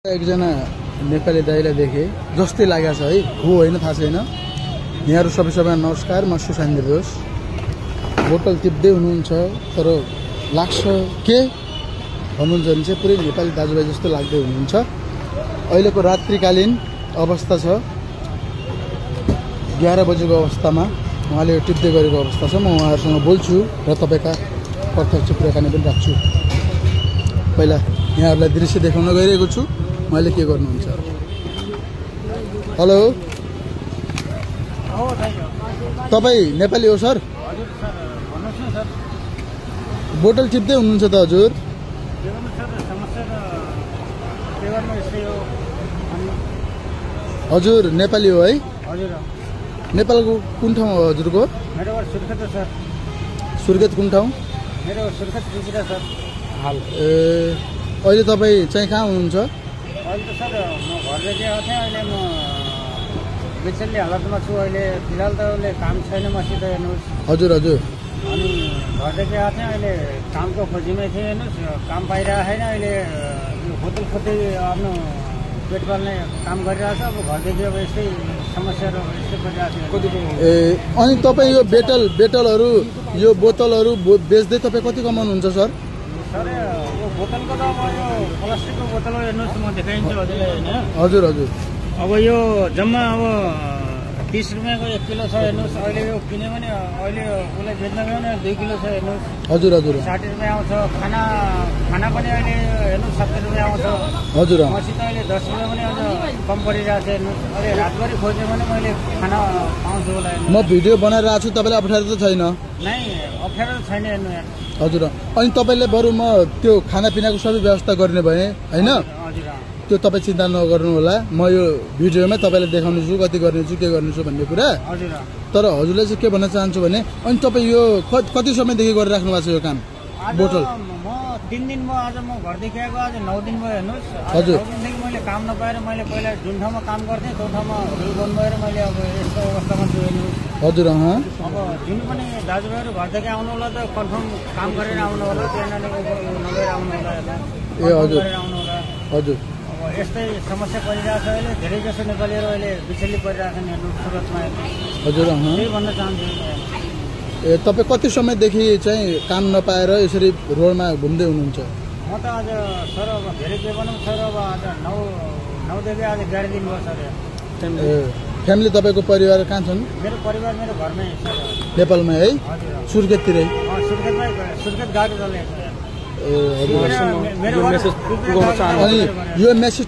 एकजना नेपाली दाइलाई देखे जस्तै लागेको छ है, हो होइन थाहा छैन। यहाँहरु सबैलाई नमस्कार, म सुशान्त बोस। बोतल टिप्दै हुनुहुन्छ तर लाग्छ के भन्नुहुन्छ भने चाहिँ पुरै नेपाली दाजुभाइ जस्तो लाग्दै हुनुहुन्छ। अहिलेको रात्रिकालीन अवस्था छ, 11 बजेको अवस्थामा उहाँले टिप्दै गरेको अवस्था छ। म उहाँहरुसँग बोल्छु र तपाईका प्रत्यक्ष कुराकानी पनि राख्छु। पहिला यहाँहरुलाई दृश्य देखाउन गइरहेको छु, मैले के गर्नुहुन्छ। हेलो, तपाई नेपाली हो सर? बोतल टिप्दै हुनुहुन्छ त हजुर? हजुर नेपाली हो है? हजुर। नेपालको कुन ठाउँ हो हजुरको? मेरो घर सुर्खेत हो सर। सुर्खेत कुन ठाउँ? मेरो सुर्खेत जिल्ला सर। हाल अहिले तपाई चाहिँ कहाँ हुनुहुन्छ? अहिले त सर म घरदेखि आएको थिएँ, अहिले म बिचल्ली हालतमा छु। अहिले फिलहाल त अहिले काम छैन मसित हेर्नुहोस्। हजुर हजुर। अनि घरदेखि आएको थिएँ, अहिले कामको खोजीमै थिएँ हेर्नुहोस्। काम पाइरहेको छैन अहिले, होटल खोज्दै आफ्नो पेट पाल्ने काम गरिरहेको छ। अब घरदेखि अब यस्तै समस्याहरू यस्तै परिरहेको छ। अनि तपाईँ यो बेटलहरू यो बोतलहरू बेच्दै तपाईँ कति कमाउनुहुन्छ सर? सर यो बोतलको त अब यो प्लास्टिकको बोतल हो हेर्नुहोस्, म देखाइदिन्छु हजुरलाई होइन। हजुर हजुर। अब यो जम्मा अब 30 रुपियाँको 1 किलो छ हेर्नुहोस्। अहिले यो किन्यो भने अहिले उसलाई बेच्न गयो भने 2 किलो छ हेर्नुहोस्। हजुर हजुर। 60 रुपियाँ आउँछ। खाना पनि अहिले हेर्नुहोस् 70 रुपियाँ आउँछ। हजुर। मसित अहिले 10 रुपियाँ पनि अझ कम परिरहेको छ हेर्नुहोस्। अहिले रातभरि खोज्यो भने मैले खाना पाउँछु होला। म भिडियो बनाइरहेको छु, तपाईँलाई अप्ठ्यारो त छैन? नै अप्ठ्यारो छैन हेर्नु यहाँ। हजुर। अनि तपाईँले बरु म त्यो खानापिनाको सबै व्यवस्था गर्ने भए होइन? हजुर। त्यो तपाईँ चिन्ता नगर्नु होला, म यो भिडियोमा तपाईँलाई देखाउने छु कति गर्नेछु के गर्नेछु भन्ने कुरा। हजुर। तर हजुरलाई चाहिँ के भन्न चाहन्छु भने, अनि तपाईँ यो कति समयदेखि गरिराख्नु भएको छ यो काम बोतल? म 3 दिन म आज म घरदेखि आएको, आज 9 दिन भयो हेर्नुहोस्। हजुर। 9 दिनदेखि मैले काम नपाएर मैले पहिला जुन ठाउँमा काम गर्थेँ त्यो ठाउँमा भेल बन्द भएर मैले अब यस्तो अवस्थामा छु हेर्नुहोस्। हजुर। अब जुन पनि दाजुभाइहरू घरदेखि आउनु होला त कन्फर्म काम गरेर आउनु होला, ट्रेनले नगएर आउनु होला हेर्नु। ए हजुर आउनु होला। हजुर। अब यस्तै समस्या परिरहेको छ अहिले। धेरै जसो नेपालीहरू अहिले बिचल्ली परिरहेको छन् हेर्नु सुरतमा। हजुर। त्यही भन्न चाहन्छु। तपाईँ कति समयदेखि चाहिँ काम नपाएर यसरी रोडमा घुम्दै हुनुहुन्छ? म त आज सर अब धेरै के भनौँ सर, अब आज 9देखि आज 11 दिन भयो सर। फ्यामिली तपाईँको परिवार कहाँ छन्? मेरो परिवार मेरो घरमै सर। नेपालमै है? हजुर। सुर्खेततिरै? सुर्खेतमै, सुर्खेत गाडी चलेको। ए हजुर। मेरो अनि यो मेसेज